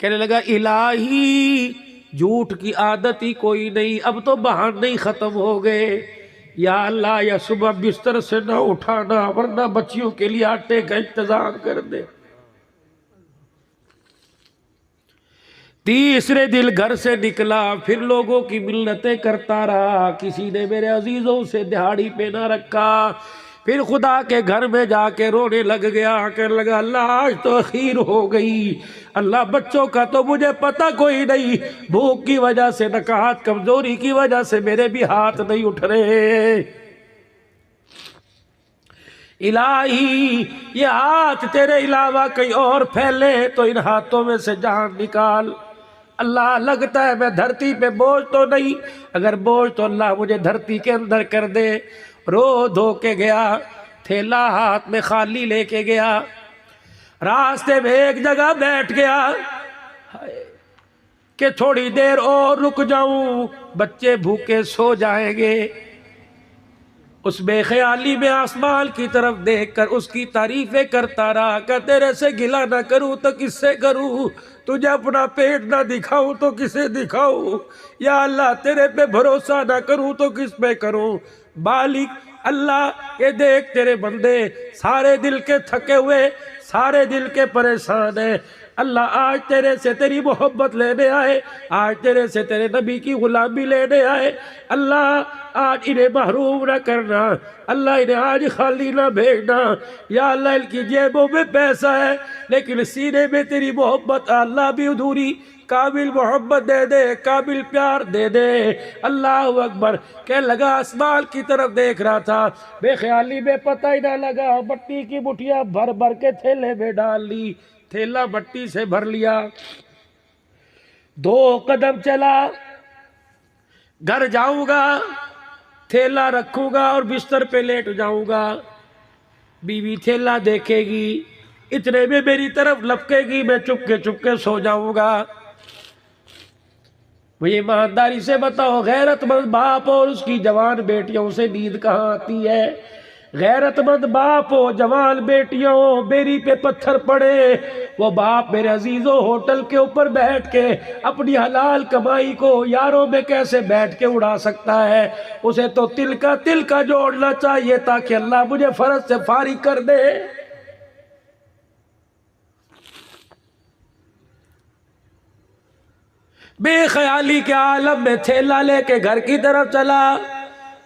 کہنے لگا الہی جھوٹ کی عادت ہی کوئی نہیں، اب تو بہانے ہی ختم ہو گئے، یا اللہ یا صبح بستر سے نہ اٹھانا ورنہ بچیوں کے لیے آٹے کا انتظام کر دے۔ تیسرے دن گھر سے نکلا، پھر لوگوں کی منتیں کرتا رہا، کسی نے میرے عزیزوں سے دہاڑی پہ نہ رکھا، پھر خدا کے گھر میں جا کے رونے لگ گیا، کہنے لگا اللہ آج تو اخیر ہو گئی، اللہ بچوں کا تو مجھے پتہ کوئی نہیں، بھوک کی وجہ سے نکاحت کمزوری کی وجہ سے میرے بھی ہاتھ نہیں اٹھ رہے، الہی یہ ہاتھ تیرے علاوہ کہیں اور پھیلے تو ان ہاتھوں میں سے جان نکال۔ اللہ لگتا ہے میں دھرتی پہ بوجھ تو نہیں، اگر بوجھ تو اللہ مجھے دھرتی کے اندر کر دے۔ رو دھو کے گیا، تھیلا ہاتھ میں خالی لے کے گیا، راستے میں ایک جگہ بیٹھ گیا کہ تھوڑی دیر اور رک جاؤں، بچے بھوکے سو جائیں گے۔ اس بے خیالی میں آسمان کی طرف دیکھ کر اس کی تعریفیں کرتا رہا کہ تیرے سے گلہ نہ کروں تو کس سے کروں، تجھے اپنا پیٹ نہ دکھاؤں تو کسے دکھاؤں، یا اللہ تیرے پہ بھروسہ نہ کروں تو کس پہ کروں۔ مالک اللہ یہ دیکھ تیرے بندے سارے دل کے تھکے ہوئے، سارے دل کے پریشان ہیں، اللہ آج تیرے سے تیری محبت لینے آئے، آج تیرے سے تیرے نبی کی غلامی لینے آئے، اللہ آج انہیں محروم نہ کرنا، اللہ انہیں آج خالی نہ بھیجنا، یا اللہ ان کی جیبوں میں پیسہ ہے لیکن سینے میں تیری محبت، اللہ بھی ادھوری، کامل محبت دے دے، کامل پیار دے دے۔ اللہ اکبر کہنے لگا، آسمان کی طرف دیکھ رہا تھا، بے خیالی میں پتہ ہی نہ لگا، مٹی کی مٹھیاں بھر بھر کے تھیلے میں ڈال لی، تھیلا مٹی سے بھر لیا، 2 قدم چلا، گھر جاؤں گا، تھیلا رکھوں گا اور بستر پہ لیٹ جاؤں گا، بیوی تھیلا دیکھے گی، اتنے میں میری طرف لپکے گی، میں چپ کے سو جاؤں گا۔ مجھے ایمانداری سے بتاؤ، غیرت مند باپ اور اس کی جوان بیٹیوں سے نیند کہاں آتی ہے؟ غیرت مند باپ ہو، جوان بیٹیوں ہو، بیری پہ پتھر پڑے، وہ باپ میرے عزیزوں ہوٹل کے اوپر بیٹھ کے اپنی حلال کمائی کو یاروں میں کیسے بیٹھ کے اڑا سکتا ہے؟ اسے تو تل کا جوڑنا چاہیے تاکہ اللہ مجھے فرض سے فارغ کر دے۔ بے خیالی کے عالم میں تھیلا لے کے گھر کی طرف چلا،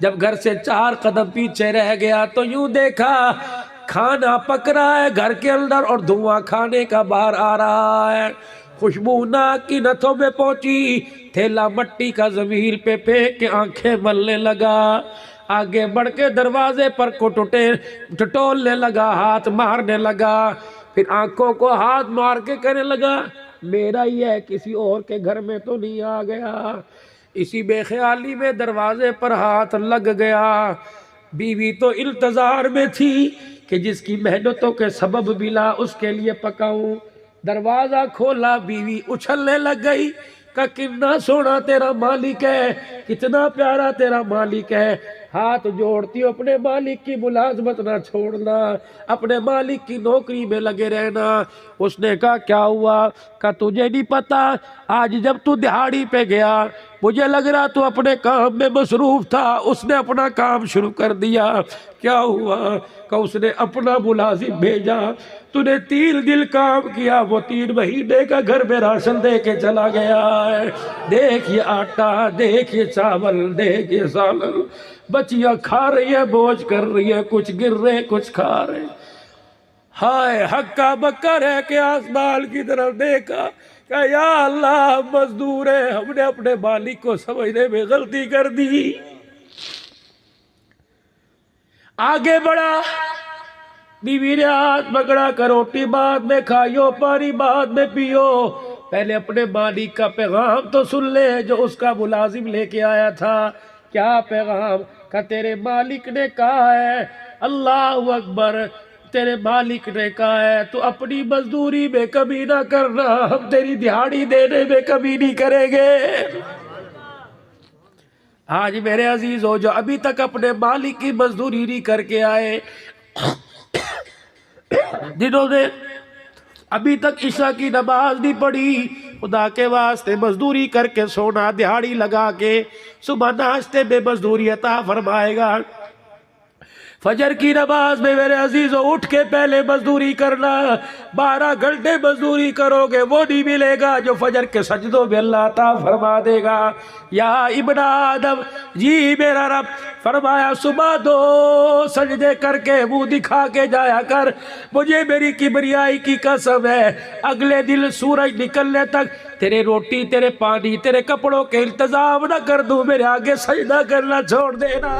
جب گھر سے 4 قدم پیچھے رہ گیا تو یوں دیکھا کھانا پک رہا ہے گھر کے اندر اور دھواں کھانے کا باہر آ رہا ہے، خوشبو ناک کی نتھوں میں پہنچی، تھیلا مٹی کا زمین پہ پھینک کے آنکھیں ملنے لگا، آگے بڑھ کے دروازے پر کو ٹٹولنے لگا، ہاتھ مارنے لگا، پھر آنکھوں کو ہاتھ مار کے کہنے لگا میرا ہی ہے، کسی اور کے گھر میں تو نہیں آ گیا۔ اسی بے خیالی میں دروازے پر ہاتھ لگ گیا، بیوی تو انتظار میں تھی کہ جس کی محنتوں کے سبب ملا اس کے لیے پکاؤں، دروازہ کھولا، بیوی اچھلنے لگ گئی کہ کتنا سونا تیرا مالک ہے، کتنا پیارا تیرا مالک ہے، ہاتھ جوڑتی ہو اپنے مالک کی ملازمت نہ چھوڑنا، اپنے مالک کی نوکری میں لگے رہنا۔ اس نے کہا کیا ہوا؟ کہا تجھے نہیں پتا، آج جب تو دہاڑی پہ گیا مجھے لگ رہا تو اپنے کام میں مصروف تھا، اس نے اپنا کام شروع کر دیا، کیا ہوا؟ کہ اس نے اپنا ملازم بھیجا، تو نے 3 دن کام کیا، وہ 3 مہینے کا گھر میں راشن دے کے چلا گیا ہے، دیکھ یہ آٹا، دیکھ یہ چاول، دیکھ یہ سالن، بچیاں کھا رہی ہیں، بوجھ کر رہی ہیں، کچھ گر رہے کچھ کھا رہے۔ ہائے ہکا بکا رہ کے آسمان کی طرف دیکھا کہ یا اللہ مزدور ہے، ہم نے اپنے مالک کو سمجھنے میں غلطی کر دی۔ آگے بڑھا، بیوی نے ہاتھ پکڑا کہ روٹی بعد میں کھائیو، پانی بعد میں پیو، پہلے اپنے مالک کا پیغام تو سن لے جو اس کا ملازم لے کے آیا تھا۔ کیا پیغام؟ کہ تیرے مالک نے کہا ہے، اللہ اکبر، تیرے مالک نے کہا ہے تو اپنی مزدوری میں کمی نہ کرنا، ہم تیری دہاڑی دینے میں کمی نہیں کریں گے۔ آج میرے عزیزو جو ابھی تک اپنے مالک کی مزدوری نہیں کر کے آئے، جنہوں نے ابھی تک عشاء کی نماز نہیں پڑھی، خدا کے واسطے مزدوری کر کے سونا، دہاڑی لگا کے صبح ناشتے میں مزدوری عطا فرمائے گا۔ فجر کی نماز میں میرے عزیزوں اٹھ کے پہلے مزدوری کرنا، 12 گھنٹے مزدوری کرو گے وہ نہیں ملے گا جو فجر کے سجدوں میں اللہ عطا فرما دے گا۔ یا ابن آدم، جی میرا رب فرمایا صبح 2 سجدے کر کے منہ دکھا کے جایا کر، مجھے میری کبریائی کی قسم ہے اگلے دن سورج نکلنے تک تیرے روٹی، تیرے پانی، تیرے کپڑوں کے انتظام نہ کر دوں، میرے آگے سجدہ کرنا چھوڑ دینا۔